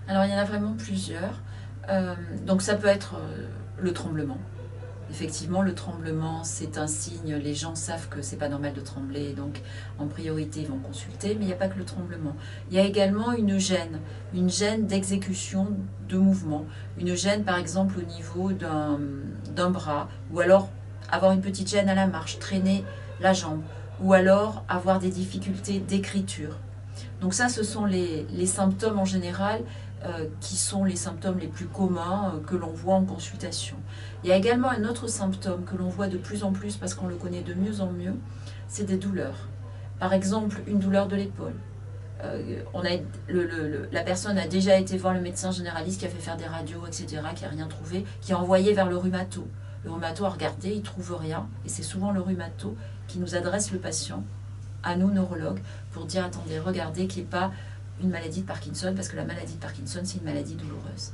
Alors il y en a vraiment plusieurs. Donc ça peut être le tremblement. Effectivement, le tremblement, c'est un signe, les gens savent que c'est pas normal de trembler, donc en priorité ils vont consulter, mais il n'y a pas que le tremblement. Il y a également une gêne d'exécution de mouvement, une gêne par exemple au niveau d'un bras, ou alors avoir une petite gêne à la marche, traîner la jambe, ou alors avoir des difficultés d'écriture. Donc ça, ce sont les symptômes en général qui sont les symptômes les plus communs que l'on voit en consultation. Il y a également un autre symptôme que l'on voit de plus en plus parce qu'on le connaît de mieux en mieux, c'est des douleurs. Par exemple, une douleur de l'épaule. La personne a déjà été voir le médecin généraliste qui a fait faire des radios, etc., qui n'a rien trouvé, qui a envoyé vers le rhumato. Le rhumato a regardé, il ne trouve rien, et c'est souvent le rhumato qui nous adresse le patient à nous, neurologues, pour dire attendez, regardez qu'il n'y ait pas une maladie de Parkinson, parce que la maladie de Parkinson, c'est une maladie douloureuse.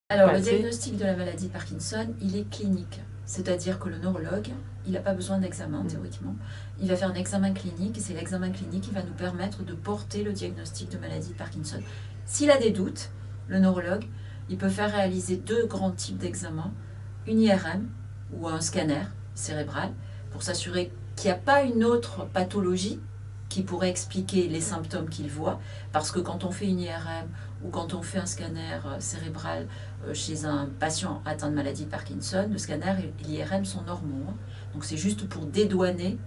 Alors, le diagnostic de la maladie de Parkinson, il est clinique. C'est-à-dire que le neurologue, il n'a pas besoin d'examen théoriquement. Il va faire un examen clinique et c'est l'examen clinique qui va nous permettre de porter le diagnostic de maladie de Parkinson. S'il a des doutes, le neurologue, il peut faire réaliser deux grands types d'examens. Une IRM ou un scanner cérébral pour s'assurer qu'il n'y a pas une autre pathologie qui pourrait expliquer les symptômes qu'il voit. Parce que quand on fait une IRM ou quand on fait un scanner cérébral chez un patient atteint de maladie de Parkinson, le scanner et l'IRM sont normaux. Donc c'est juste pour dédouaner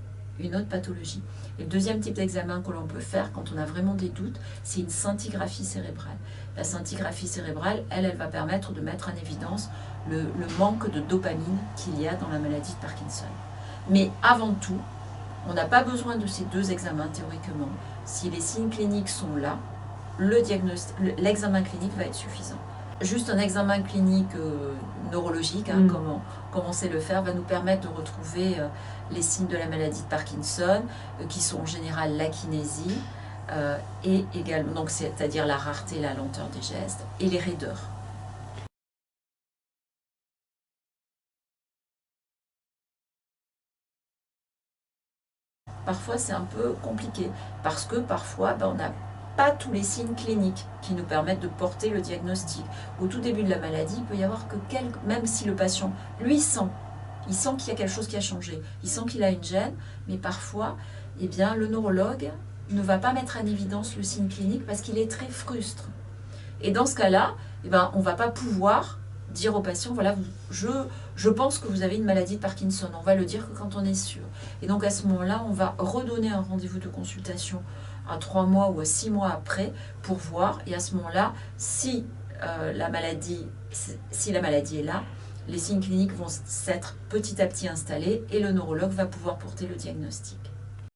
une autre pathologie. Et le deuxième type d'examen que l'on peut faire quand on a vraiment des doutes, c'est une scintigraphie cérébrale. La scintigraphie cérébrale, elle va permettre de mettre en évidence le manque de dopamine qu'il y a dans la maladie de Parkinson. Mais avant tout, on n'a pas besoin de ces deux examens théoriquement. Si les signes cliniques sont là, l'examen clinique va être suffisant. Juste un examen clinique neurologique, comme on sait le faire, va nous permettre de retrouver les signes de la maladie de Parkinson, qui sont en général l'akinésie, et également, donc c'est-à-dire la rareté, la lenteur des gestes, et les raideurs. Parfois c'est un peu compliqué, parce que parfois on n'a pas tous les signes cliniques qui nous permettent de porter le diagnostic. Au tout début de la maladie, il peut y avoir que même si le patient, lui, il sent qu'il y a quelque chose qui a changé, il sent qu'il a une gêne, mais parfois, eh bien, le neurologue ne va pas mettre en évidence le signe clinique parce qu'il est très frustre. Et dans ce cas-là, eh ben, on ne va pas pouvoir dire au patient, voilà, je pense que vous avez une maladie de Parkinson. On va le dire que quand on est sûr. Et donc à ce moment-là, on va redonner un rendez-vous de consultation à 3 mois ou à 6 mois après pour voir. Et à ce moment-là, si la maladie est là, les signes cliniques vont s'être petit à petit installés et le neurologue va pouvoir porter le diagnostic.